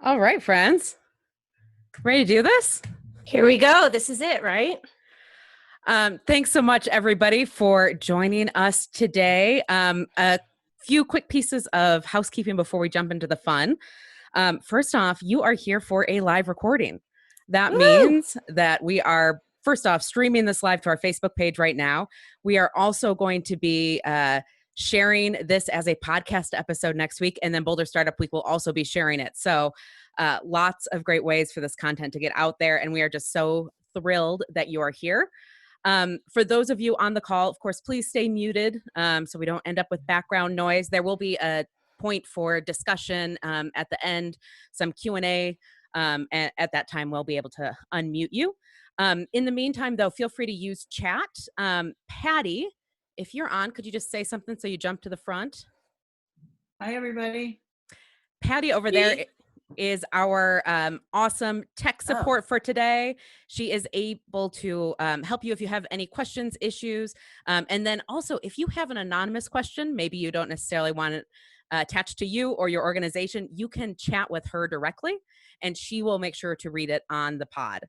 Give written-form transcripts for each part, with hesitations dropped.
All right, friends. Ready to do this? Here we go. This is it, right? Thanks so much, everybody, for joining us today. A few quick pieces of housekeeping before we jump into the fun. First off, you are here for a live recording. That means that we are, first off, streaming this live to our Facebook page right now. We are also going to be sharing this as a podcast episode next week, and then Boulder Startup Week will also be sharing it. So lots of great ways for this content to get out there, and we are just so thrilled that you are here. For those of you on the call, of course, please stay muted so we don't end up with background noise. There will be a point for discussion at the end, some Q&A. At that time, we'll be able to unmute you. In the meantime, though, feel free to use chat. Patty, if you're on, could you just say something so you jump to the front? Hi, everybody. Patty over there is our awesome tech support for today. She is able to help you if you have any questions, issues. And then also, if you have an anonymous question, maybe you don't necessarily want it attached to you or your organization, you can chat with her directly, and she will make sure to read it on the pod.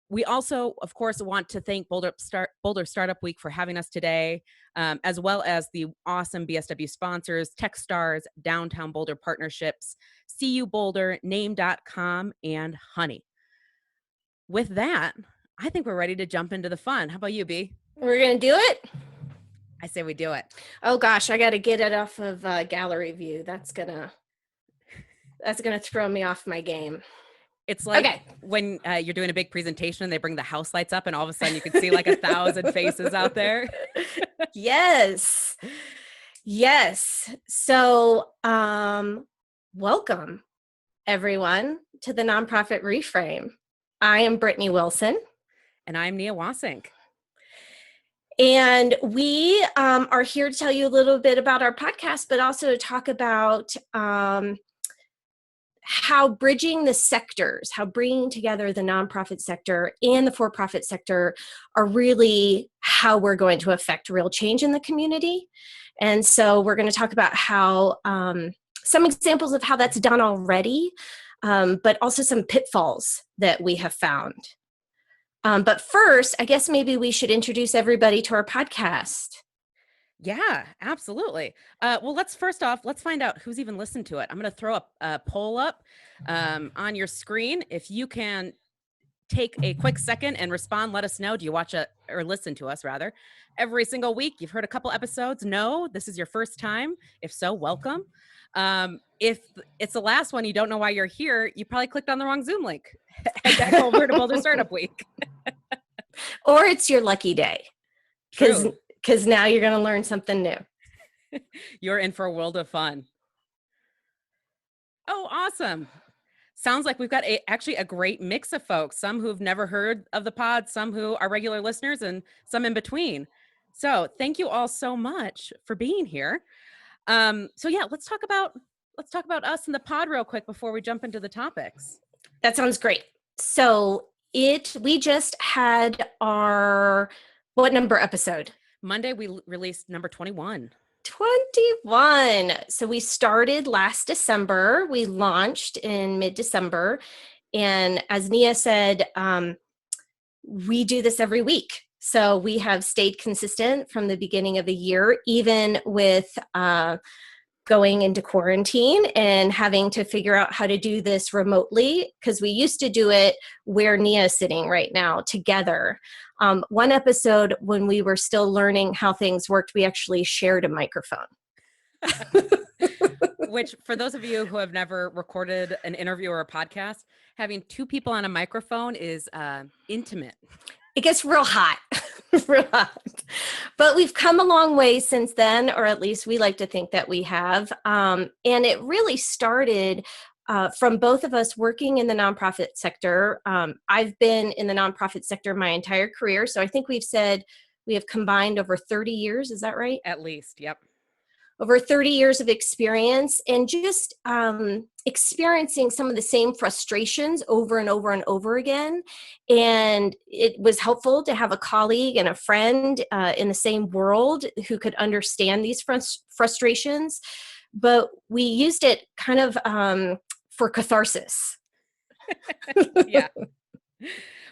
We also, of course, want to thank Boulder Startup Week for having us today, as well as the awesome BSW sponsors, Techstars, Downtown Boulder Partnerships, CU Boulder, Name.com, and Honey. With that, I think we're ready to jump into the fun. How about you, B? We're going to do it? I say we do it. Oh, gosh, I got to get it off of gallery view. That's gonna throw me off my game. It's like when you're doing a big presentation and they bring the house lights up and all of a sudden you can see like 1,000 faces out there. Yes. So, welcome everyone to the Nonprofit Reframe. I am Brittny Wilson. And I'm Nia Wasink. And we are here to tell you a little bit about our podcast, but also to talk about how bridging the sectors, how bringing together the nonprofit sector and the for-profit sector are really how we're going to affect real change in the community. And so we're going to talk about how some examples of how that's done already, but also some pitfalls that we have found. But first, I guess maybe we should introduce everybody to our podcast. Yeah, absolutely. Well, let's find out who's even listened to it. I'm going to throw a poll up on your screen. If you can take a quick second and respond, let us know. Do you watch it or listen to us rather every single week? You've heard a couple episodes. No, this is your first time. If so, welcome. If it's the last one, you don't know why you're here, you probably clicked on the wrong Zoom link. Head back over to Boulder Startup Week. Or it's your lucky day. Because now you're going to learn something new. You're in for a world of fun. Oh, awesome. Sounds like we've got actually a great mix of folks, some who've never heard of the pod, some who are regular listeners, and some in between. So thank you all so much for being here. So yeah, let's talk about us and the pod real quick before we jump into the topics. That sounds great. So we just had our, what number episode? Monday, we released number 21. 21. So we started last December. We launched in mid-December. And as Nia said, we do this every week. So we have stayed consistent from the beginning of the year, even with going into quarantine and having to figure out how to do this remotely, because we used to do it where Nia is sitting right now together. One episode when we were still learning how things worked, we actually shared a microphone. Which, for those of you who have never recorded an interview or a podcast, having two people on a microphone is intimate. It gets real hot, real hot. But we've come a long way since then, or at least we like to think that we have. And it really started from both of us working in the nonprofit sector. I've been in the nonprofit sector my entire career. So I think we've said we have combined over 30 years. Is that right? At least, yep. Over 30 years of experience, and just experiencing some of the same frustrations over and over and over again. And it was helpful to have a colleague and a friend in the same world who could understand these frustrations. But we used it kind of for catharsis. Yeah.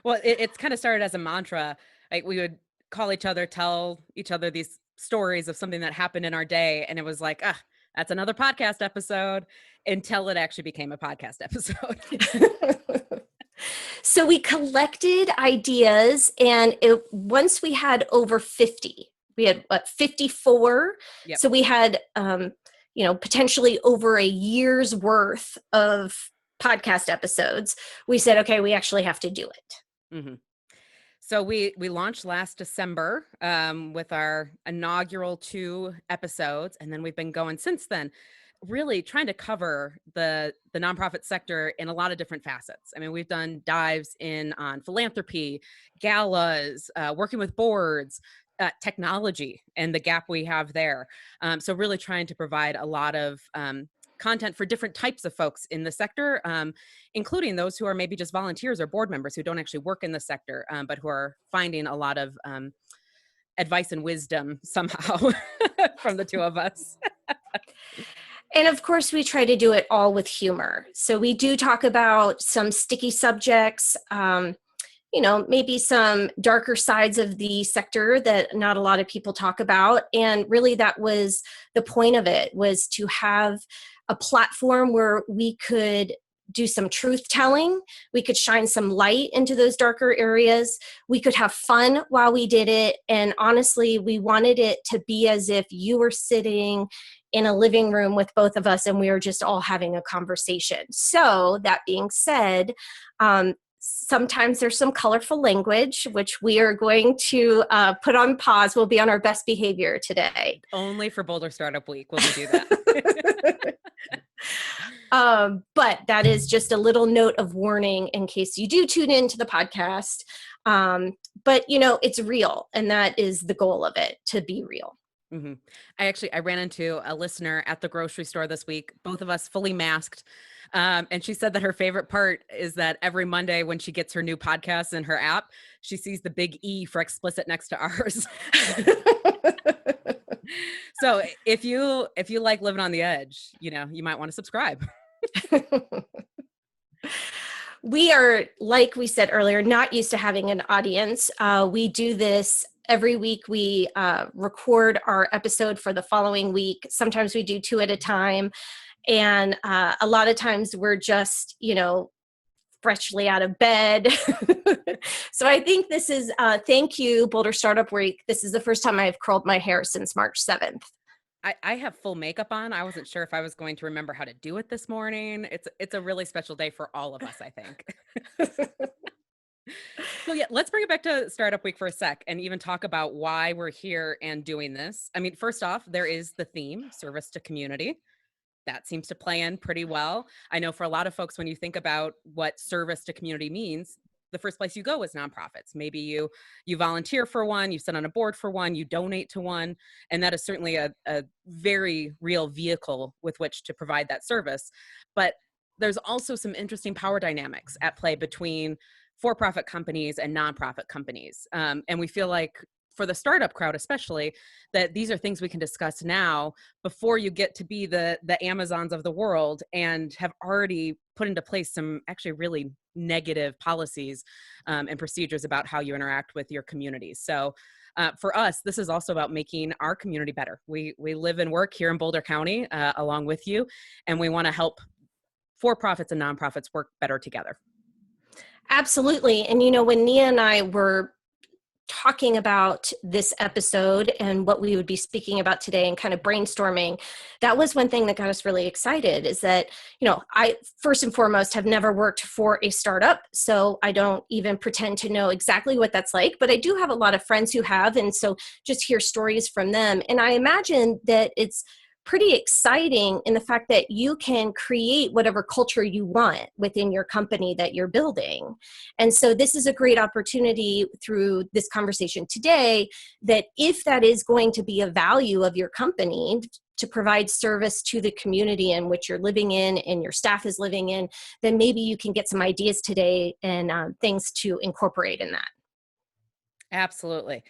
Well, it's kind of started as a mantra. Like we would call each other, tell each other these stories of something that happened in our day. And it was like, that's another podcast episode, until it actually became a podcast episode. So we collected ideas, and once we had over 50, we had 54. Yep. So we had, potentially over a year's worth of podcast episodes. We said, okay, we actually have to do it. Mm-hmm. So we launched last December with our inaugural 2 episodes, and then we've been going since then, really trying to cover the nonprofit sector in a lot of different facets. I mean, we've done dives in on philanthropy, galas, working with boards, technology, and the gap we have there. So really trying to provide a lot of content for different types of folks in the sector, including those who are maybe just volunteers or board members who don't actually work in the sector, but who are finding a lot of advice and wisdom somehow from the 2 of us. And of course, we try to do it all with humor. So we do talk about some sticky subjects, maybe some darker sides of the sector that not a lot of people talk about. And really that was the point of it, was to have a platform where we could do some truth telling. We could shine some light into those darker areas. We could have fun while we did it. And honestly, we wanted it to be as if you were sitting in a living room with both of us and we were just all having a conversation. So that being said, sometimes there's some colorful language, which we are going to put on pause. We'll be on our best behavior today. Only for Boulder Startup Week will we do that. But that is just a little note of warning in case you do tune into the podcast. But, it's real. And that is the goal of it, to be real. Mm-hmm. I ran into a listener at the grocery store this week, both of us fully masked. And she said that her favorite part is that every Monday when she gets her new podcast in her app, she sees the big E for explicit next to ours. So if you like living on the edge, you might want to subscribe. We are, like we said earlier, not used to having an audience. We do this every week. We record our episode for the following week. Sometimes we do 2 at a time. And a lot of times we're just, freshly out of bed. So I think this is, thank you, Boulder Startup Week. This is the first time I've curled my hair since March 7th. I have full makeup on. I wasn't sure if I was going to remember how to do it this morning. It's a really special day for all of us, I think. So yeah, let's bring it back to Startup Week for a sec and even talk about why we're here and doing this. I mean, first off, there is the theme, service to community. That seems to play in pretty well. I know for a lot of folks, when you think about what service to community means, the first place you go is nonprofits. Maybe you volunteer for one, you sit on a board for one, you donate to one, and that is certainly a very real vehicle with which to provide that service. But there's also some interesting power dynamics at play between for-profit companies and nonprofit companies. And we feel like for the startup crowd especially, that these are things we can discuss now before you get to be the Amazons of the world and have already put into place some actually really negative policies and procedures about how you interact with your communities. So for us, this is also about making our community better. We live and work here in Boulder County along with you, and we want to help for-profits and nonprofits work better together. Absolutely. And, when Nia and I were talking about this episode and what we would be speaking about today and kind of brainstorming, that was one thing that got us really excited, is that, I first and foremost have never worked for a startup, so I don't even pretend to know exactly what that's like, but I do have a lot of friends who have, and so just hear stories from them. And I imagine that it's pretty exciting in the fact that you can create whatever culture you want within your company that you're building. And so this is a great opportunity through this conversation today, that if that is going to be a value of your company, to provide service to the community in which you're living in and your staff is living in, then maybe you can get some ideas today and things to incorporate in that. Absolutely.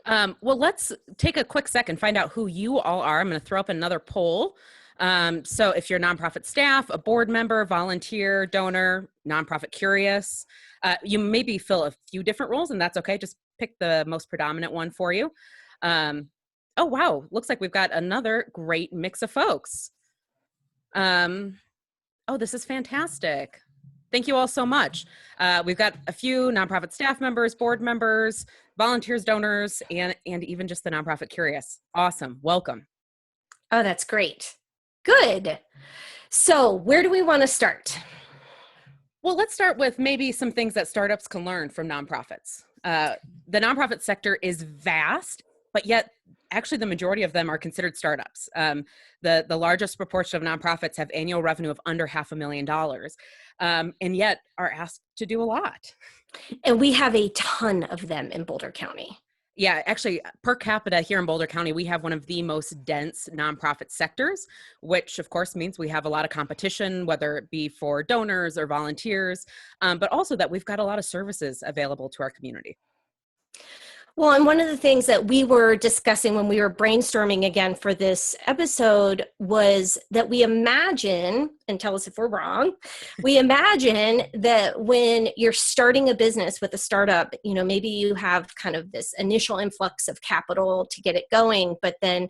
Well, let's take a quick second, find out who you all are. I'm going to throw up another poll So if you're a nonprofit staff, a board member, volunteer, donor, nonprofit curious, you maybe fill a few different roles, and that's okay. Just pick the most predominant one for you. Oh, wow. Looks like we've got another great mix of folks. Oh, this is fantastic. Thank you all so much. We've got a few nonprofit staff members, board members, volunteers, donors, and even just the nonprofit curious. Awesome. Welcome. Oh, that's great. Good. So where do we want to start? Well, let's start with maybe some things that startups can learn from nonprofits. The nonprofit sector is vast, but yet actually the majority of them are considered startups. The largest proportion of nonprofits have annual revenue of under $500,000, and yet are asked to do a lot. And we have a ton of them in Boulder County. Yeah, actually, per capita here in Boulder County, we have one of the most dense nonprofit sectors, which of course means we have a lot of competition, whether it be for donors or volunteers, but also that we've got a lot of services available to our community. Well, and one of the things that we were discussing when we were brainstorming again for this episode was that we imagine, and tell us if we're wrong, we imagine that when you're starting a business with a startup, maybe you have kind of this initial influx of capital to get it going, but then,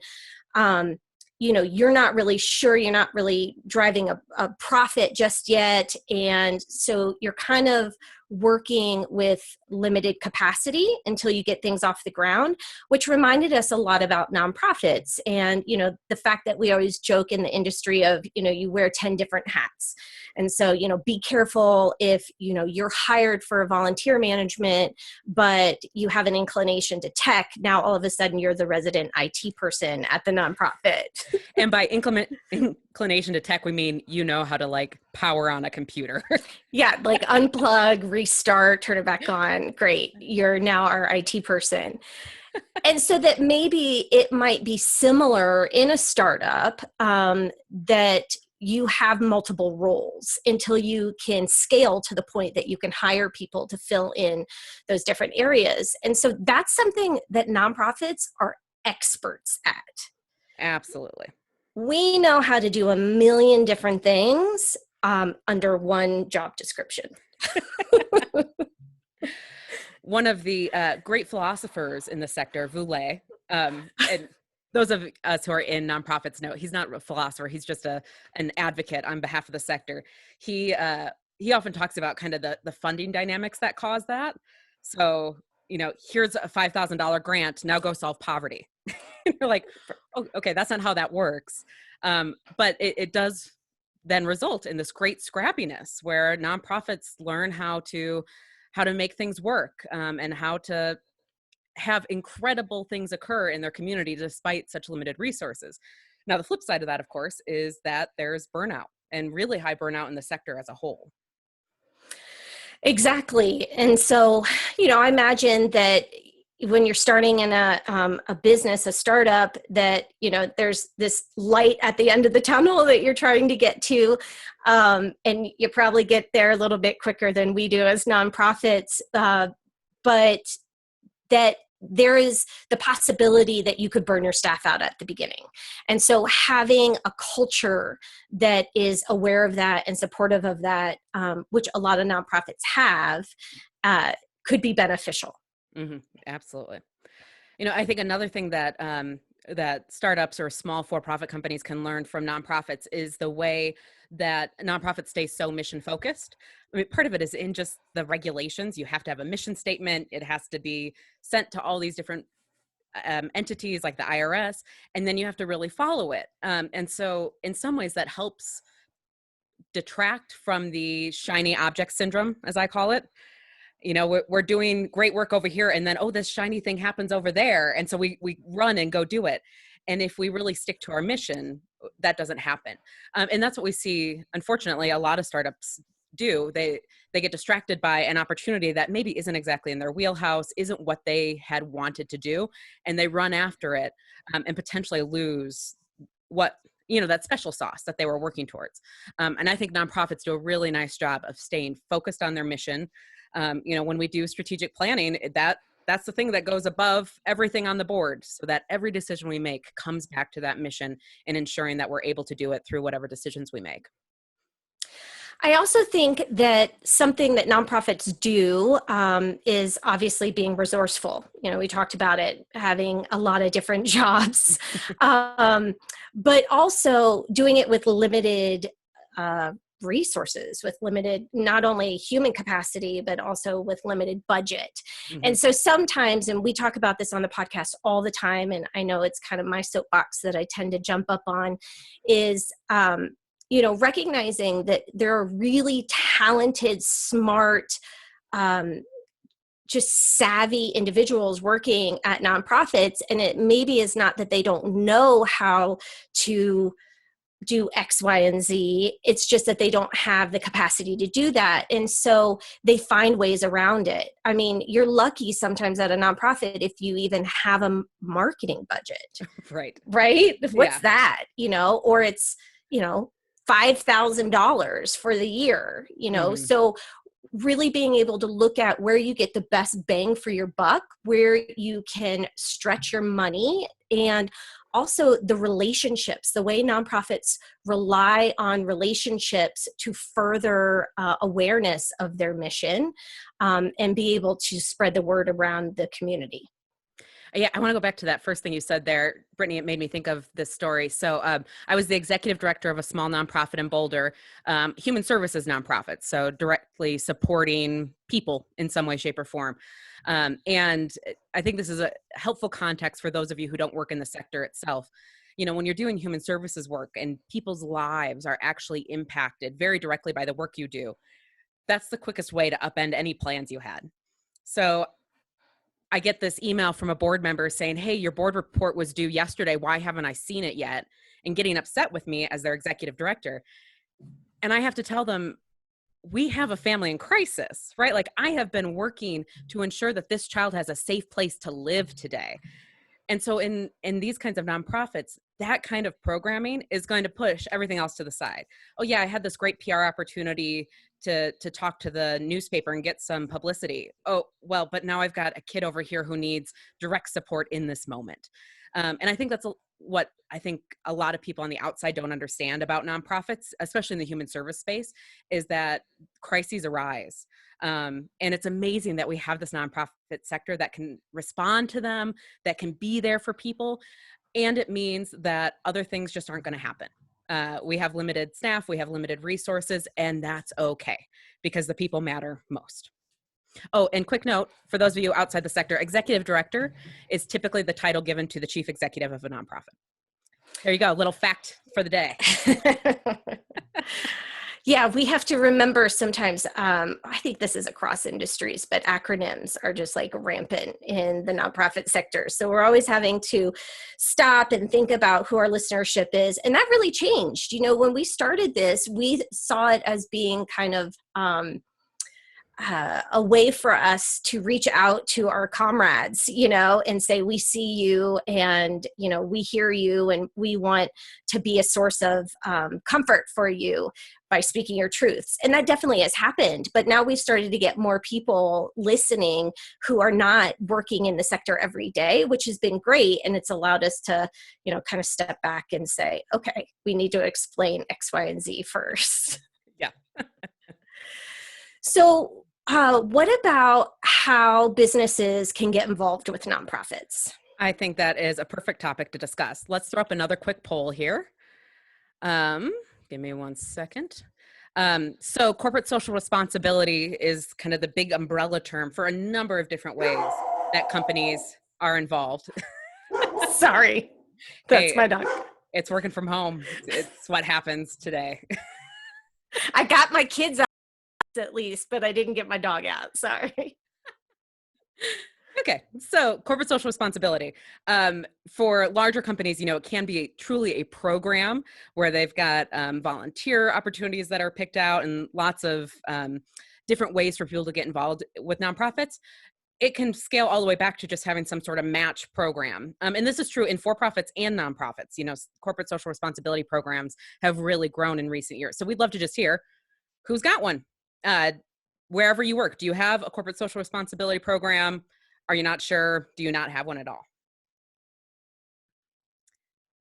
you're not really sure, you're not really driving a profit just yet. And so you're kind of working with limited capacity until you get things off the ground, which reminded us a lot about nonprofits. And, the fact that we always joke in the industry of, you wear 10 different hats. And so, be careful if, you're hired for volunteer management, but you have an inclination to tech. Now, all of a sudden, you're the resident IT person at the nonprofit. And by inclination to tech, we mean how to power on a computer. Yeah, unplug, restart, turn it back on. Great. You're now our IT person. And so that maybe it might be similar in a startup that you have multiple roles until you can scale to the point that you can hire people to fill in those different areas. And so that's something that nonprofits are experts at. Absolutely. We know how to do a million different things under one job description. One of the great philosophers in the sector, Voulet, and those of us who are in nonprofits know he's not a philosopher. He's just an advocate on behalf of the sector. He often talks about kind of the funding dynamics that cause that. So, here's a $5,000 grant. Now go solve poverty. You're like, oh, okay, that's not how that works. But it does then result in this great scrappiness where nonprofits learn how to make things work and how to have incredible things occur in their community despite such limited resources. Now, the flip side of that, of course, is that there's burnout and really high burnout in the sector as a whole. Exactly. And so, I imagine that when you're starting in a business, a startup, that, there's this light at the end of the tunnel that you're trying to get to. And you probably get there a little bit quicker than we do as nonprofits. But that there is the possibility that you could burn your staff out at the beginning. And so having a culture that is aware of that and supportive of that, which a lot of nonprofits have, could be beneficial. Mm-hmm. Absolutely. I think another thing that that startups or small for-profit companies can learn from nonprofits is the way that nonprofits stay so mission focused. I mean, part of it is in just the regulations. You have to have a mission statement. It has to be sent to all these different entities like the IRS, and then you have to really follow it. And so in some ways that helps detract from the shiny object syndrome, as I call it. We're doing great work over here, and then, this shiny thing happens over there. And so we run and go do it. And if we really stick to our mission, that doesn't happen. And that's what we see, unfortunately, a lot of startups do. They get distracted by an opportunity that maybe isn't exactly in their wheelhouse, isn't what they had wanted to do, and they run after it and potentially lose what, that special sauce that they were working towards. And I think nonprofits do a really nice job of staying focused on their mission. When we do strategic planning, that that's the thing that goes above everything on the board, so that every decision we make comes back to that mission and ensuring that we're able to do it through whatever decisions we make. I also think that something that nonprofits do is obviously being resourceful. We talked about it, having a lot of different jobs, but also doing it with limited resources, with limited, not only human capacity, but also with limited budget. Mm-hmm. And so sometimes, and we talk about this on the podcast all the time, and I know it's kind of my soapbox that I tend to jump up on, is recognizing that there are really talented, smart, just savvy individuals working at nonprofits. And it maybe is not that they don't know how to do X, Y, and Z. It's just that they don't have the capacity to do that. And so they find ways around it. I mean, you're lucky sometimes at a nonprofit if you even have a marketing budget. Right. What's that? Or it's, $5,000 for the year, Mm-hmm. So really being able to look at where you get the best bang for your buck, where you can stretch your money, and also the relationships, the way nonprofits rely on relationships to further awareness of their mission, and be able to spread the word around the community. Yeah, I want to go back to that first thing you said there, Brittany. It made me think of this story. So I was the executive director of a small nonprofit in Boulder, human services nonprofit, so directly supporting people in some way, shape, or form. And I think this is a helpful context for those of you who don't work in the sector itself. When you're doing human services work and people's lives are actually impacted very directly by the work you do, that's the quickest way to upend any plans you had. So I get this email from a board member saying, hey, your board report was due yesterday. Why haven't I seen it yet? And getting upset with me as their executive director. And I have to tell them, we have a family in crisis, right? Like, I have been working to ensure that this child has a safe place to live today. And so in these kinds of nonprofits, that kind of programming is going to push everything else to the side. Oh yeah, I had this great PR opportunity to talk to the newspaper and get some publicity. Oh, well, but now I've got a kid over here who needs direct support in this moment. And I think that's what I think a lot of people on the outside don't understand about nonprofits, especially in the human service space, is that crises arise. And it's amazing that we have this nonprofit sector that can respond to them, that can be there for people. And it means that other things just aren't going to happen. We have limited staff, we have limited resources, and that's okay because the people matter most. Oh, and quick note, for those of you outside the sector, executive director is typically the title given to the chief executive of a nonprofit. There you go, little fact for the day. Yeah, we have to remember sometimes, I think this is across industries, but acronyms are just like rampant in the nonprofit sector. So we're always having to stop and think about who our listenership is. And that really changed. When we started this, we saw it as being kind of a way for us to reach out to our comrades, and say, we see you and, we hear you and we want to be a source of comfort for you by speaking your truths. And that definitely has happened. But now we've started to get more people listening who are not working in the sector every day, which has been great. And it's allowed us to, kind of step back and say, okay, we need to explain X, Y, and Z first. Yeah. So what about how businesses can get involved with nonprofits? I think that is a perfect topic to discuss. Let's throw up another quick poll here. Give me 1 second. So corporate social responsibility is kind of the big umbrella term for a number of different ways that companies are involved. Sorry, that's my dog. It's working from home. It's what happens today. I got my kids out at least, but I didn't get my dog out. Sorry. Okay. So corporate social responsibility, for larger companies, it can be truly a program where they've got volunteer opportunities that are picked out and lots of different ways for people to get involved with nonprofits. It can scale all the way back to just having some sort of match program. And this is true in for-profits and nonprofits. Corporate social responsibility programs have really grown in recent years. So we'd love to just hear who's got one. Wherever you work, do you have a corporate social responsibility program? Are you not sure? Do you not have one at all?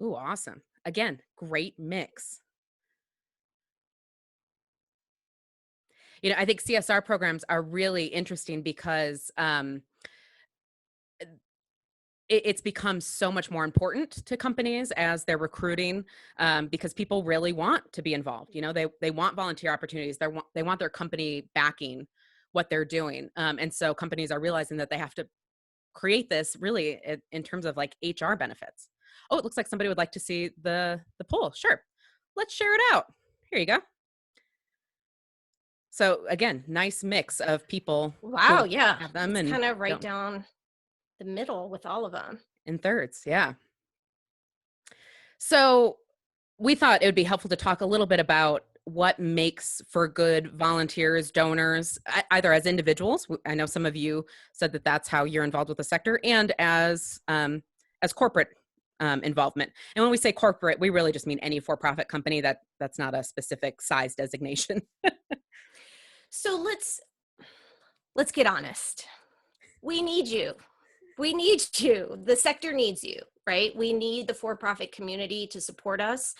Ooh, awesome. Again, great mix. I think CSR programs are really interesting because it's become so much more important to companies as they're recruiting, because people really want to be involved. They want volunteer opportunities. They want their company backing what they're doing. And so companies are realizing that they have to create this really in terms of like HR benefits. Oh, it looks like somebody would like to see the poll. Sure. Let's share it out. Here you go. So again, nice mix of people. Wow, yeah. Have them it's and kind of right don't. down the middle with all of them. In thirds, yeah. So we thought it would be helpful to talk a little bit about what makes for good volunteers, donors, either as individuals. I know some of you said that that's how you're involved with the sector, and as corporate involvement. And when we say corporate, we really just mean any for-profit company. That's not a specific size designation. So let's get honest. We need you. We need you. The sector needs you, right? We need the for-profit community to support us.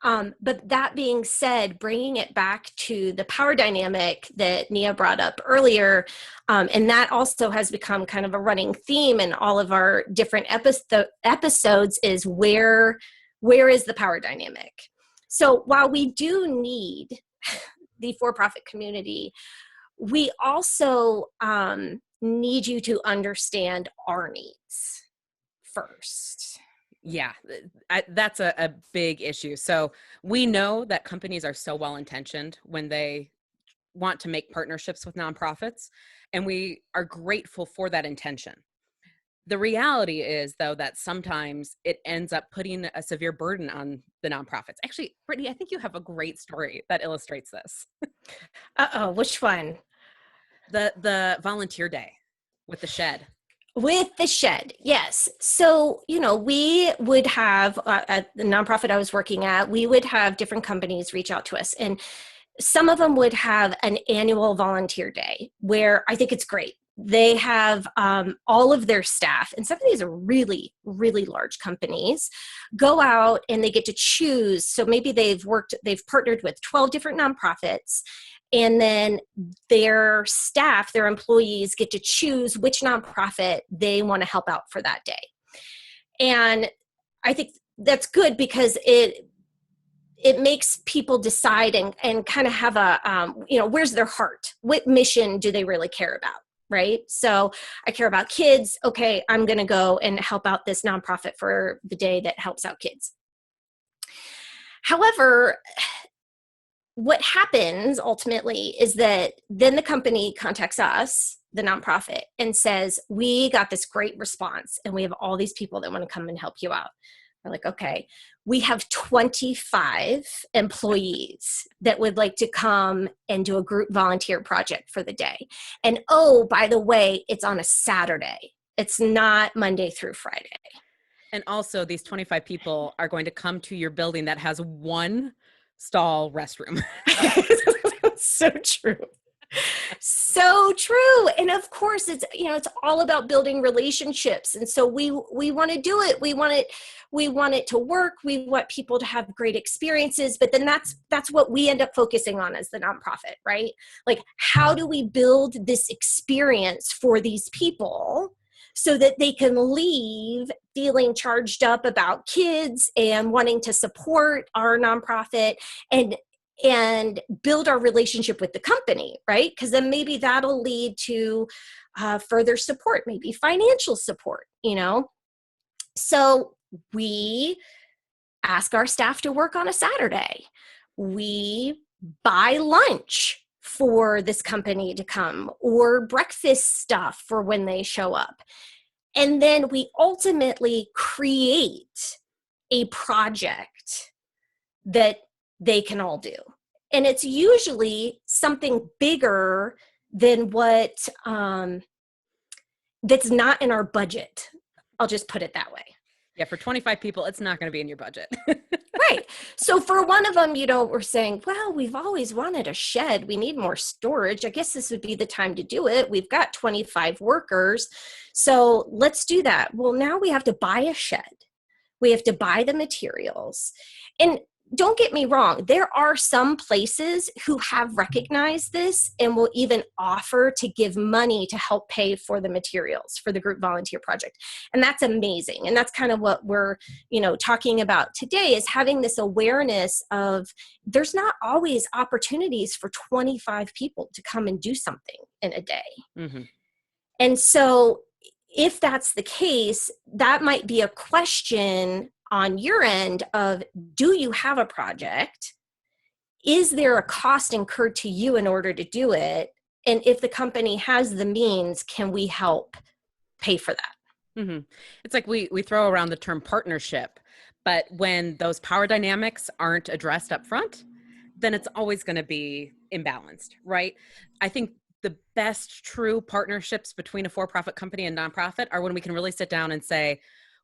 But that being said, bringing it back to the power dynamic that Nia brought up earlier, and that also has become kind of a running theme in all of our different episodes, is where is the power dynamic? So while we do need the for-profit community, we also need you to understand our needs first. Yeah, that's a big issue. So we know that companies are so well-intentioned when they want to make partnerships with nonprofits, and we are grateful for that intention. The reality is, though, that sometimes it ends up putting a severe burden on the nonprofits. Actually, Brittny, I think you have a great story that illustrates this. Uh-oh, which one? The volunteer day with the shed. With the shed, yes. So, we would have, at the nonprofit I was working at, we would have different companies reach out to us. And some of them would have an annual volunteer day where I think it's great. They have all of their staff, and some of these are really, really large companies, go out and they get to choose. So maybe they've partnered with 12 different nonprofits, and then their staff, their employees, get to choose which nonprofit they want to help out for that day. And I think that's good because it makes people decide and kind of have a, where's their heart? What mission do they really care about? Right? So I care about kids. Okay, I'm going to go and help out this nonprofit for the day that helps out kids. However, what happens ultimately is that then the company contacts us, the nonprofit, and says, we got this great response and we have all these people that want to come and help you out. We're like, okay, we have 25 employees that would like to come and do a group volunteer project for the day. And oh, by the way, it's on a Saturday. It's not Monday through Friday. And also these 25 people are going to come to your building that has one stall restroom. So true. So true. And of course it's all about building relationships. And so we want to do it. We want it to work. We want people to have great experiences, but then that's what we end up focusing on as the nonprofit, right? Like, how do we build this experience for these people so that they can leave feeling charged up about kids and wanting to support our nonprofit and build our relationship with the company, right? Because then maybe that'll lead to further support, maybe financial support, So we ask our staff to work on a Saturday. We buy lunch for this company to come, or breakfast stuff for when they show up. And then we ultimately create a project that they can all do. And it's usually something bigger than what that's not in our budget. I'll just put it that way. Yeah, for 25 people, it's not going to be in your budget. Right. So for one of them, we're saying, well, we've always wanted a shed. We need more storage. I guess this would be the time to do it. We've got 25 workers. So let's do that. Well, now we have to buy a shed. We have to buy the materials. And don't get me wrong, there are some places who have recognized this and will even offer to give money to help pay for the materials for the group volunteer project. And that's amazing. And that's kind of what we're, talking about today, is having this awareness of there's not always opportunities for 25 people to come and do something in a day. Mm-hmm. And so if that's the case, that might be a question on your end of, do you have a project? Is there a cost incurred to you in order to do it? And if the company has the means, can we help pay for that? Mm-hmm. It's like we throw around the term partnership, but when those power dynamics aren't addressed up front, then it's always going to be imbalanced, right? I think the best true partnerships between a for-profit company and nonprofit are when we can really sit down and say,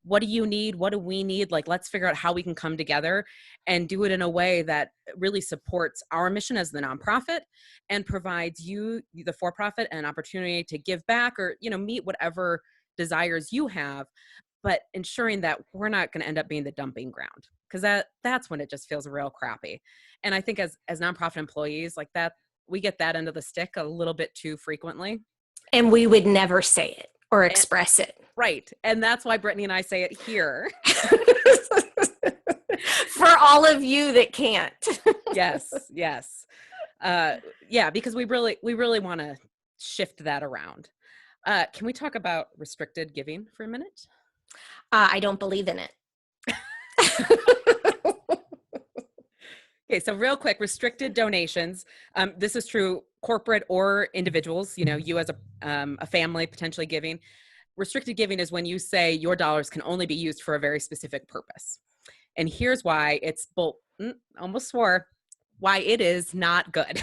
what do you need? What do we need? Like, let's figure out how we can come together and do it in a way that really supports our mission as the nonprofit and provides you, the for-profit, an opportunity to give back or, meet whatever desires you have, but ensuring that we're not going to end up being the dumping ground, because that's when it just feels real crappy. And I think as nonprofit employees like that, we get that end of the stick a little bit too frequently. And we would never say it or express it. Right. And that's why Brittny and I say it here. For all of you that can't. Yes. Yeah, because we really want to shift that around. Can we talk about restricted giving for a minute? I don't believe in it. Okay, so real quick, restricted donations. This is true corporate or individuals, you as a family potentially giving. Restricted giving is when you say your dollars can only be used for a very specific purpose. And here's why it's almost swore, why it is not good.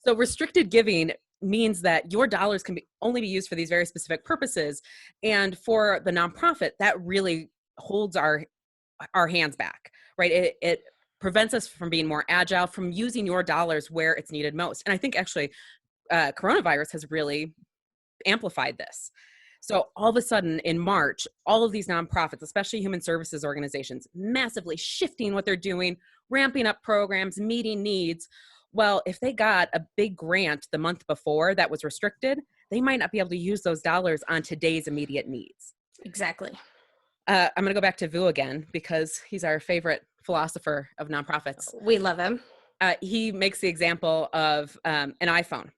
So restricted giving means that your dollars can only be used for these very specific purposes. And for the nonprofit, that really holds our hands back, right? It prevents us from being more agile, from using your dollars where it's needed most. And I think actually coronavirus has really amplified this. So all of a sudden in March, all of these nonprofits, especially human services organizations, massively shifting what they're doing, ramping up programs, meeting needs. Well, if they got a big grant the month before that was restricted, they might not be able to use those dollars on today's immediate needs. Exactly. I'm going to go back to Vu again because he's our favorite philosopher of nonprofits. We love him. He makes the example of an iPhone.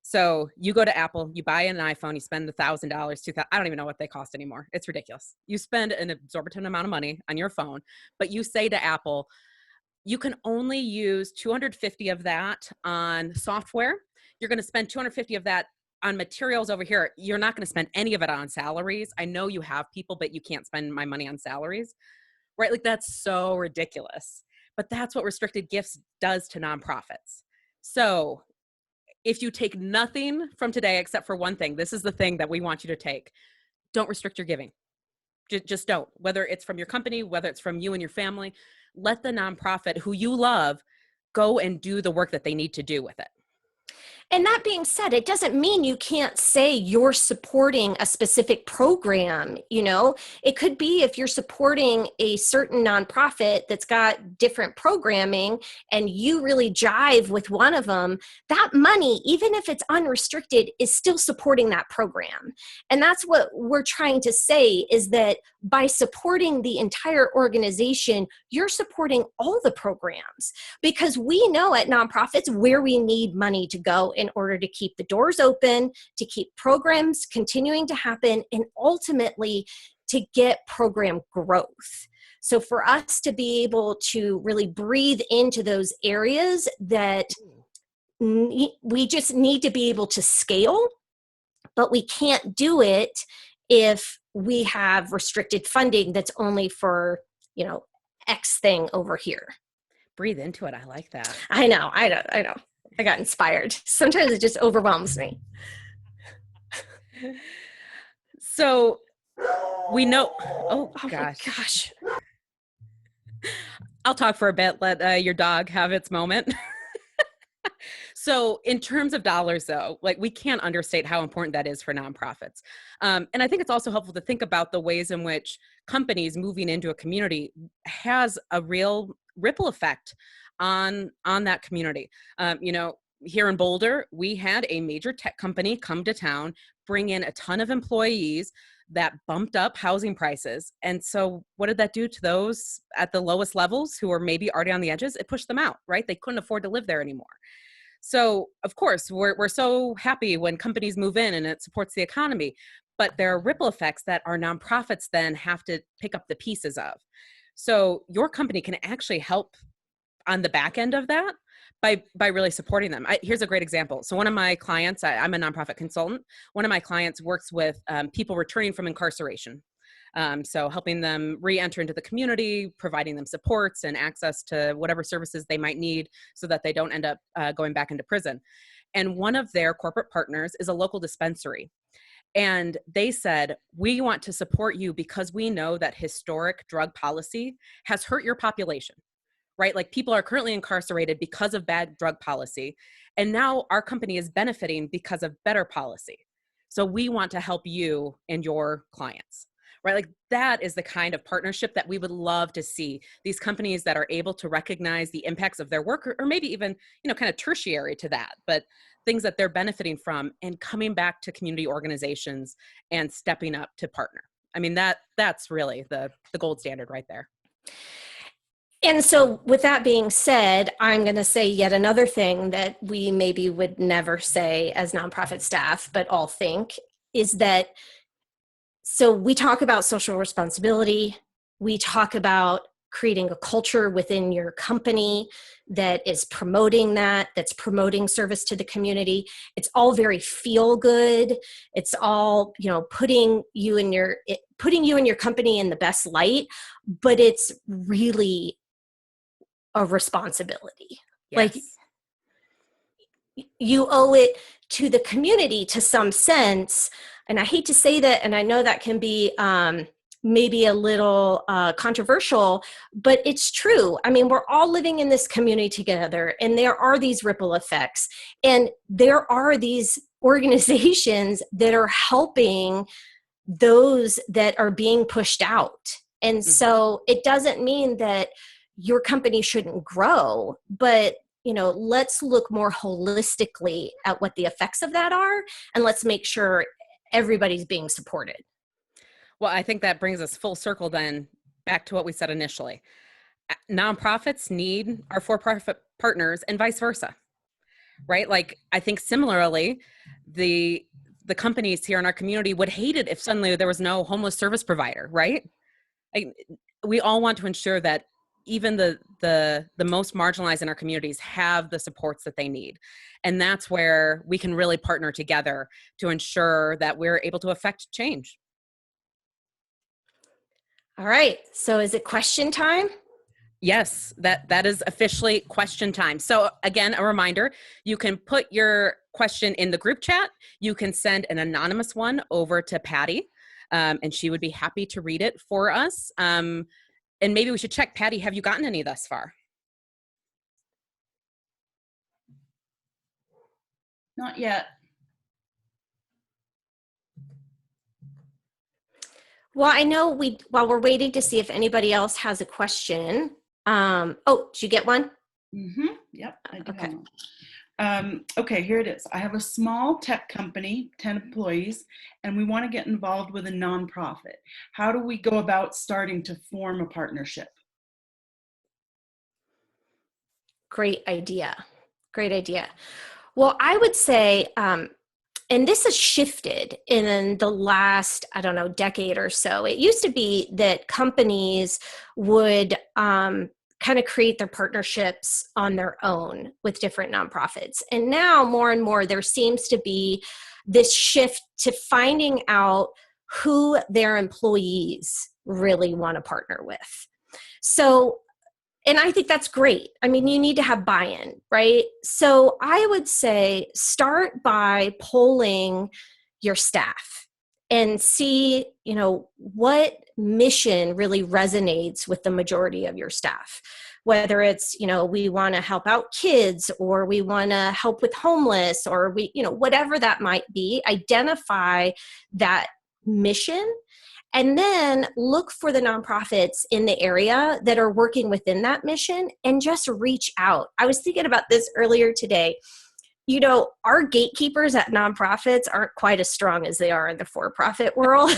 So you go to Apple, you buy an iPhone, you spend $1,000, $2,000. I don't even know what they cost anymore. It's ridiculous. You spend an exorbitant amount of money on your phone, but you say to Apple, you can only use 250 of that on software. You're going to spend 250 of that on materials over here. You're not going to spend any of it on salaries. I know you have people, but you can't spend my money on salaries, right? Like that's so ridiculous. But that's what restricted gifts does to nonprofits. So if you take nothing from today except for one thing, this is the thing that we want you to take. Don't restrict your giving. Just don't. Whether it's from your company, whether it's from you and your family, let the nonprofit who you love go and do the work that they need to do with it. And that being said, it doesn't mean you can't say you're supporting a specific program. It could be if you're supporting a certain nonprofit that's got different programming and you really jive with one of them, that money, even if it's unrestricted, is still supporting that program. And that's what we're trying to say, is that by supporting the entire organization, you're supporting all the programs, because we know at nonprofits where we need money to go in order to keep the doors open, to keep programs continuing to happen, and ultimately to get program growth. So for us to be able to really breathe into those areas that we just need to be able to scale, but we can't do it if we have restricted funding that's only for, X thing over here. Breathe into it. I like that. I know. I got inspired. Sometimes it just overwhelms me. So we know, oh gosh. I'll talk for a bit. Let your dog have its moment. So in terms of dollars, though, like we can't understate how important that is for nonprofits. And I think it's also helpful to think about the ways in which companies moving into a community has a real ripple effect on that community. Here in Boulder, we had a major tech company come to town, bring in a ton of employees that bumped up housing prices. And so what did that do to those at the lowest levels who were maybe already on the edges? It pushed them out, right? They couldn't afford to live there anymore. So of course, we're so happy when companies move in and it supports the economy, but there are ripple effects that our nonprofits then have to pick up the pieces of. So your company can actually help on the back end of that by really supporting them. Here's a great example. So one of my clients, I'm a nonprofit consultant. One of my clients works with people returning from incarceration. So helping them re-enter into the community, providing them supports and access to whatever services they might need so that they don't end up going back into prison. And one of their corporate partners is a local dispensary. And they said, we want to support you because we know that historic drug policy has hurt your population, right? Like people are currently incarcerated because of bad drug policy. And now our company is benefiting because of better policy. So we want to help you and your clients. Right? Like that is the kind of partnership that we would love to see. These companies that are able to recognize the impacts of their work, or maybe even, kind of tertiary to that, but things that they're benefiting from and coming back to community organizations and stepping up to partner. I mean, that's really the gold standard right there. And so with that being said, I'm going to say yet another thing that we maybe would never say as nonprofit staff, but all think is that so we talk about social responsibility. We talk about creating a culture within your company that is promoting that's promoting service to the community. It's all very feel good. It's all, putting you and your company in the best light, but it's really a responsibility. Yes. Like you owe it to the community to some sense. And I hate to say that, and I know that can be maybe a little controversial, but it's true. I mean, we're all living in this community together, and there are these ripple effects, and there are these organizations that are helping those that are being pushed out. And so it doesn't mean that your company shouldn't grow, but let's look more holistically at what the effects of that are, and let's make sure everybody's being supported. Well, I think that brings us full circle then back to what we said initially. Nonprofits need our for-profit partners and vice versa, right? Like I think similarly, the companies here in our community would hate it if suddenly there was no homeless service provider, right? We all want to ensure that even the most marginalized in our communities have the supports that they need. And that's where we can really partner together to ensure that we're able to affect change. All right. So is it question time? Yes, that is officially question time. So again, a reminder, you can put your question in the group chat. You can send an anonymous one over to Patty, and she would be happy to read it for us. And maybe we should check, Patty, have you gotten any thus far? Not yet. Well, I know while we're waiting to see if anybody else has a question. Did you get one? Mm-hmm. Yep, I do. Okay. Okay, here it is. I have a small tech company, 10 employees, and we want to get involved with a nonprofit. How do we go about starting to form a partnership? Great idea. Well, I would say, and this has shifted in the last, decade or so. It used to be that companies would kind of create their partnerships on their own with different nonprofits. And now more and more, there seems to be this shift to finding out who their employees really want to partner with. So, and I think that's great. I mean, you need to have buy-in, right? So I would say start by polling your staff and see, what mission really resonates with the majority of your staff. Whether it's, we want to help out kids, or we want to help with homeless, or whatever that might be, identify that mission. And then look for the nonprofits in the area that are working within that mission and just reach out. I was thinking about this earlier today. Our gatekeepers at nonprofits aren't quite as strong as they are in the for-profit world.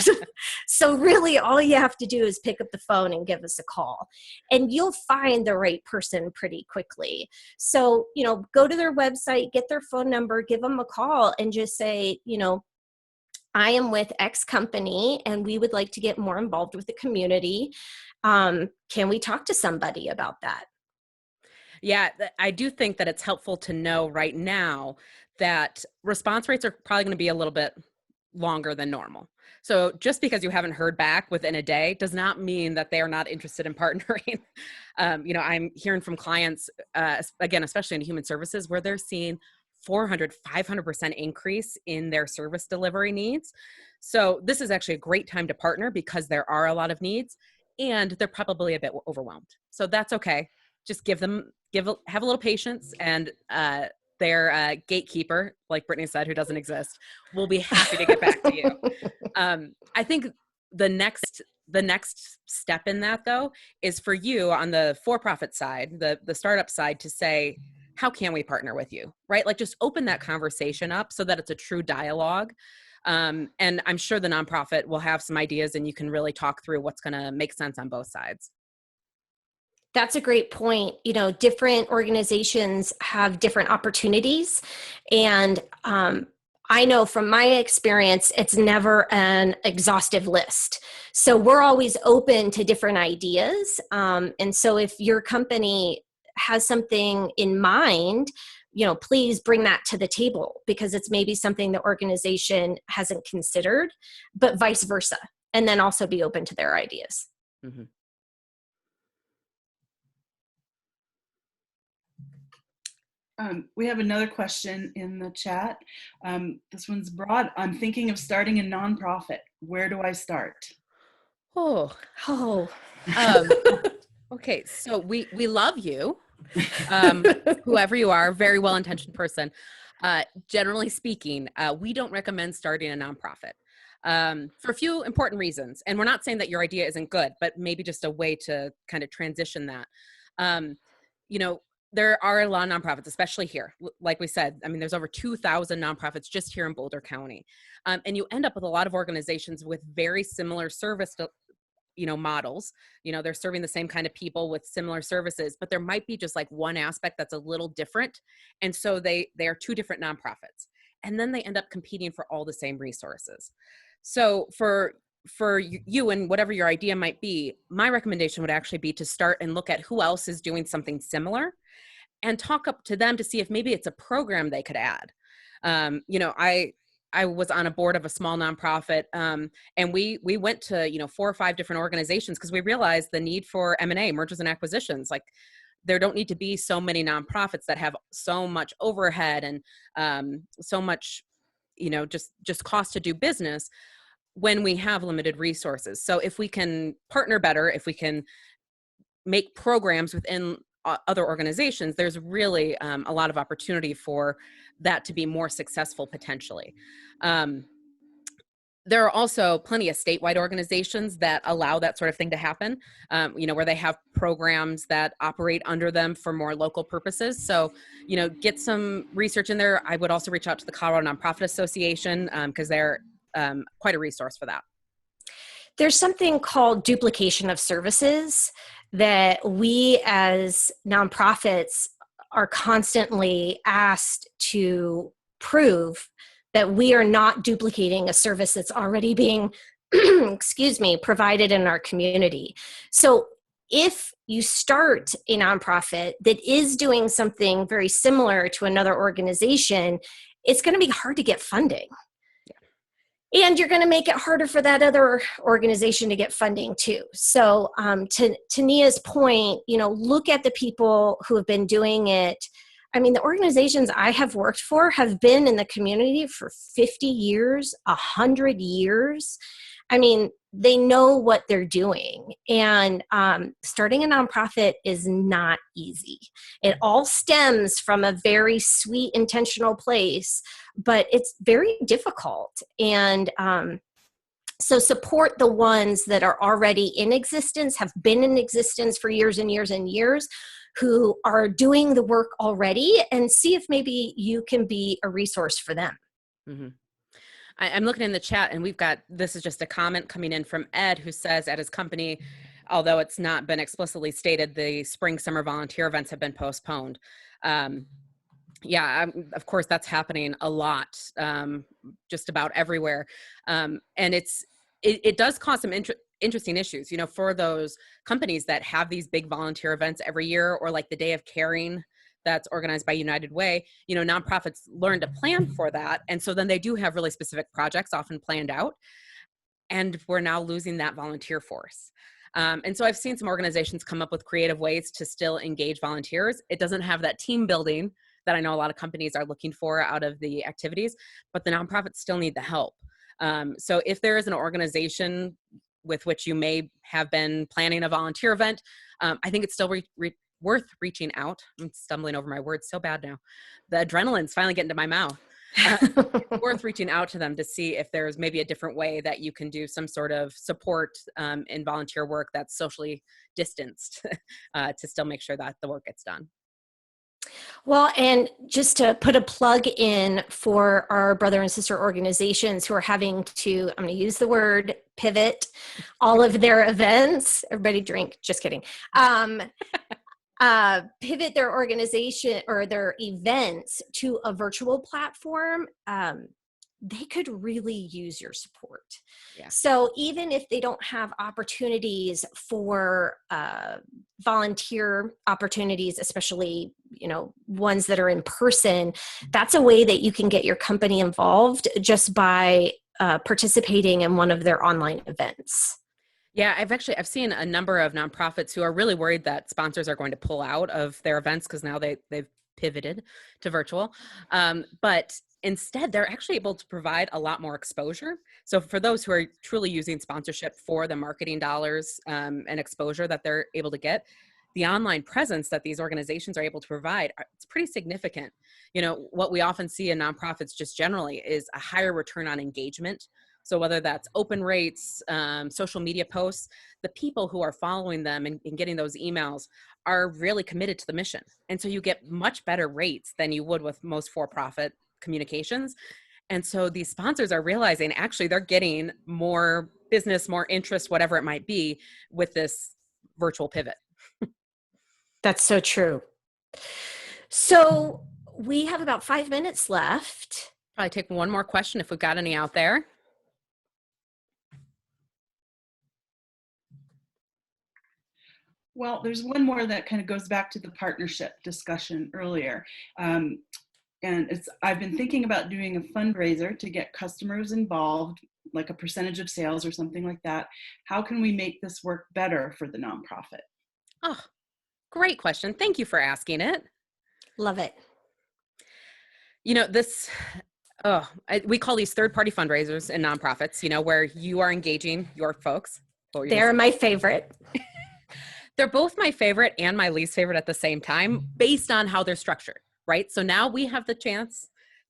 So really all you have to do is pick up the phone and give us a call, and you'll find the right person pretty quickly. So, go to their website, get their phone number, give them a call, and just say, I am with X company and we would like to get more involved with the community. Can we talk to somebody about that? Yeah, I do think that it's helpful to know right now that response rates are probably going to be a little bit longer than normal. So just because you haven't heard back within a day does not mean that they are not interested in partnering. I'm hearing from clients, again, especially in human services, where they're seeing 500% increase in their service delivery needs. So this is actually a great time to partner because there are a lot of needs and they're probably a bit overwhelmed. So that's okay. Just have a little patience, and their gatekeeper, like Brittny said, who doesn't exist, will be happy to get back to you. I think the next step in that, though, is for you on the for-profit side, the startup side, to say, how can we partner with you, right? Like, just open that conversation up so that it's a true dialogue. And I'm sure the nonprofit will have some ideas and you can really talk through what's going to make sense on both sides. That's a great point. Different organizations have different opportunities. And I know from my experience, it's never an exhaustive list. So we're always open to different ideas. And so if your company has something in mind, please bring that to the table, because it's maybe something the organization hasn't considered, but vice versa. And then also be open to their ideas. Mm-hmm. We have another question in the chat. This one's broad. I'm thinking of starting a nonprofit. Where do I start? Okay. So we love you. Whoever you are, very well-intentioned person. Generally speaking, we don't recommend starting a nonprofit for a few important reasons. And we're not saying that your idea isn't good, but maybe just a way to kind of transition that. There are a lot of nonprofits, especially here. Like we said, there's over 2,000 nonprofits just here in Boulder County. And you end up with a lot of organizations with very similar service models. They're serving the same kind of people with similar services, but there might be just like one aspect that's a little different. And so they are two different nonprofits. And then they end up competing for all the same resources. So for you and whatever your idea might be, my recommendation would actually be to start and look at who else is doing something similar and talk up to them to see if maybe it's a program they could add. I was on a board of a small nonprofit, and we went to 4 or 5 different organizations because we realized the need for M&A, mergers and acquisitions. Like, there don't need to be so many nonprofits that have so much overhead and so much, just cost to do business when we have limited resources. So if we can partner better, if we can make programs within other organizations, there's really a lot of opportunity for that to be more successful potentially. There are also plenty of statewide organizations that allow that sort of thing to happen, where they have programs that operate under them for more local purposes. So, get some research in there. I would also reach out to the Colorado Nonprofit Association because they're quite a resource for that. There's something called duplication of services that we as nonprofits are constantly asked to prove that we are not duplicating a service that's already being, provided in our community. So if you start a nonprofit that is doing something very similar to another organization, it's going to be hard to get funding. And you're going to make it harder for that other organization to get funding too. So to Nia's point, look at the people who have been doing it I mean, the organizations I have worked for have been in the community for 50 years, 100 years. I mean, they know what they're doing. And starting a nonprofit is not easy. It all stems from a very sweet, intentional place, but it's very difficult. And so support the ones that are already in existence, have been in existence for years and years and years, who are doing the work already, and see if maybe you can be a resource for them. Mm-hmm. I'm looking in the chat, and this is just a comment coming in from Ed, who says at his company, although it's not been explicitly stated, the spring, summer volunteer events have been postponed. Yeah, of course, that's happening a lot, just about everywhere. And it does cause some interesting issues, for those companies that have these big volunteer events every year, or like the Day of Caring that's organized by United Way. Nonprofits learn to plan for that. And so then they do have really specific projects often planned out. And we're now losing that volunteer force. And so I've seen some organizations come up with creative ways to still engage volunteers. It doesn't have that team building that I know a lot of companies are looking for out of the activities, but the nonprofits still need the help. So if there is an organization with which you may have been planning a volunteer event, I think it's still worth reaching out. I'm stumbling over my words so bad now. The adrenaline's finally getting to my mouth. It's worth reaching out to them to see if there's maybe a different way that you can do some sort of support in volunteer work that's socially distanced to still make sure that the work gets done. Well, and just to put a plug in for our brother and sister organizations who are having to, I'm going to use the word pivot, all of their events. Everybody drink, just kidding. Pivot their organization or their events to a virtual platform. They could really use your support. Yeah. So even if they don't have opportunities for volunteer opportunities, especially, ones that are in person, that's a way that you can get your company involved just by participating in one of their online events. Yeah, I've seen a number of nonprofits who are really worried that sponsors are going to pull out of their events because now they've pivoted to virtual. But instead, they're actually able to provide a lot more exposure. So for those who are truly using sponsorship for the marketing dollars and exposure that they're able to get, the online presence that these organizations are able to provide, it's pretty significant. What we often see in nonprofits just generally is a higher return on engagement. So whether that's open rates, social media posts, the people who are following them and getting those emails are really committed to the mission. And so you get much better rates than you would with most for-profit communications. And so these sponsors are realizing actually they're getting more business, more interest, whatever it might be with this virtual pivot. That's so true. So we have about 5 minutes left. Probably take one more question if we've got any out there. Well, there's one more that kind of goes back to the partnership discussion earlier. And I've been thinking about doing a fundraiser to get customers involved, like a percentage of sales or something like that. How can we make this work better for the nonprofit? Oh, great question. Thank you for asking it. Love it. We call these third-party fundraisers in nonprofits, where you are engaging your folks. They're my favorite. They're both my favorite and my least favorite at the same time, based on how they're structured, right? So now we have the chance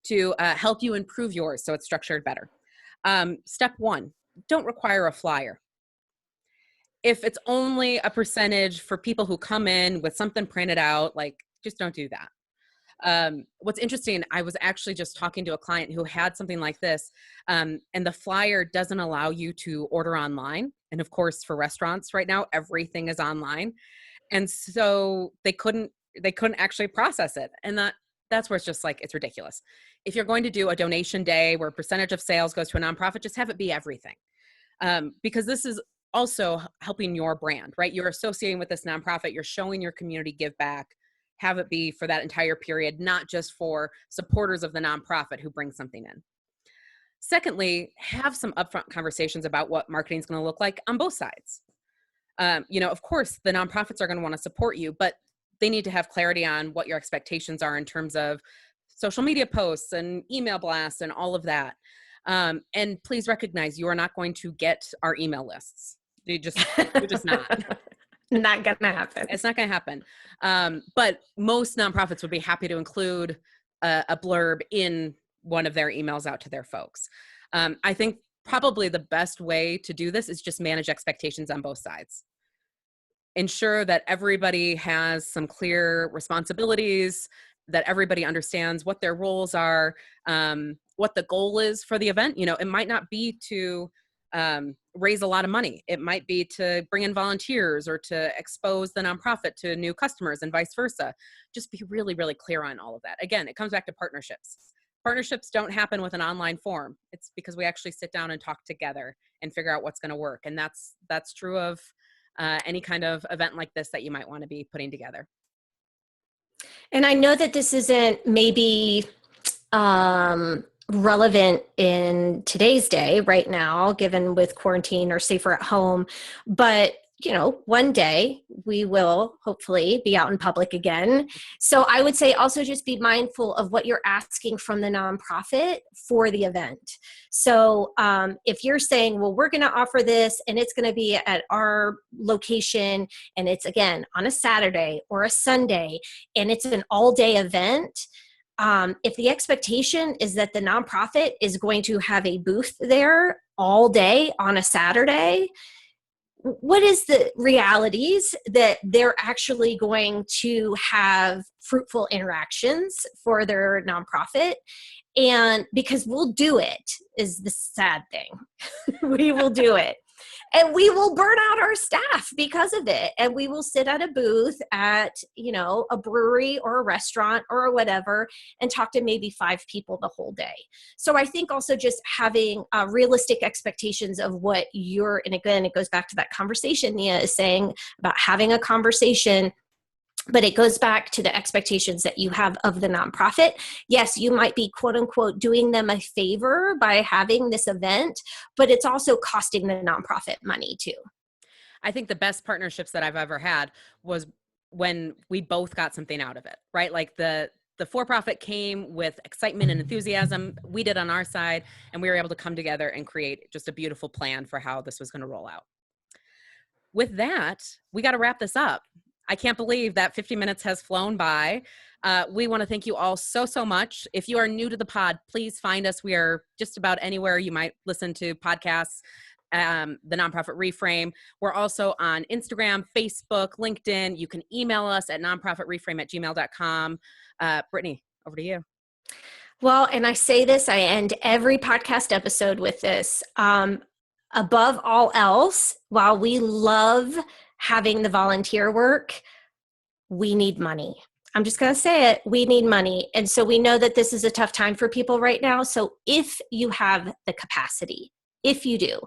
to help you improve yours so it's structured better. Step one, don't require a flyer. If it's only a percentage for people who come in with something printed out, just don't do that. What's interesting, I was actually just talking to a client who had something like this, and the flyer doesn't allow you to order online. And of course, for restaurants right now, everything is online. And so they couldn't actually process it. And that's where it's just it's ridiculous. If you're going to do a donation day where a percentage of sales goes to a nonprofit, just have it be everything. Because this is also helping your brand, right? You're associating with this nonprofit, you're showing your community give back. Have it be for that entire period, not just for supporters of the nonprofit who bring something in. Secondly, have some upfront conversations about what marketing is going to look like on both sides. Of course, the nonprofits are going to want to support you, but they need to have clarity on what your expectations are in terms of social media posts and email blasts and all of that. And please recognize you are not going to get our email lists. You're just not. Not gonna happen. It's not going to happen. But most nonprofits would be happy to include a blurb in one of their emails out to their folks. I think probably the best way to do this is just manage expectations on both sides. Ensure that everybody has some clear responsibilities, that everybody understands what their roles are, what the goal is for the event. You know, it might not be to raise a lot of money. It might be to bring in volunteers or to expose the nonprofit to new customers and vice versa. Just be really, really clear on all of that. Again, it comes back to partnerships. Partnerships don't happen with an online form. It's because we actually sit down and talk together and figure out what's going to work. And that's true of any kind of event like this that you might want to be putting together. And I know that this isn't maybe relevant in today's day right now, given with quarantine or safer at home, but you know, one day we will hopefully be out in public again. So I would say also just be mindful of what you're asking from the nonprofit for the event. So if you're saying, well, we're going to offer this and it's going to be at our location and it's again on a Saturday or a Sunday and it's an all-day event, if the expectation is that the nonprofit is going to have a booth there all day on a Saturday, what is the realities that they're actually going to have fruitful interactions for their nonprofit? And because we'll do it is the sad thing. We will do it. And we will burn out our staff because of it. And we will sit at a booth at, you know, a brewery or a restaurant or whatever and talk to maybe 5 people the whole day. So I think also just having realistic expectations of what and again, it goes back to that conversation Nia is saying about having a conversation. But it goes back to the expectations that you have of the nonprofit. Yes, you might be quote unquote doing them a favor by having this event, but it's also costing the nonprofit money too. I think the best partnerships that I've ever had was when we both got something out of it, right? Like the for-profit came with excitement and enthusiasm. We did on our side, and we were able to come together and create just a beautiful plan for how this was going to roll out. With that, we got to wrap this up. I can't believe that 50 minutes has flown by. We want to thank you all so much. If you are new to the pod, please find us. We are just about anywhere you might listen to podcasts, the Nonprofit Reframe. We're also on Instagram, Facebook, LinkedIn. You can email us at nonprofitreframe@gmail.com. Brittny, over to you. Well, and I say this, I end every podcast episode with this. Above all else, while we love having the volunteer work, we need money. I'm just going to say it. We need money. And so we know that this is a tough time for people right now. So if you have the capacity, if you do,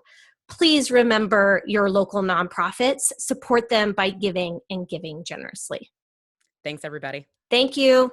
please remember your local nonprofits, support them by giving and giving generously. Thanks, everybody. Thank you.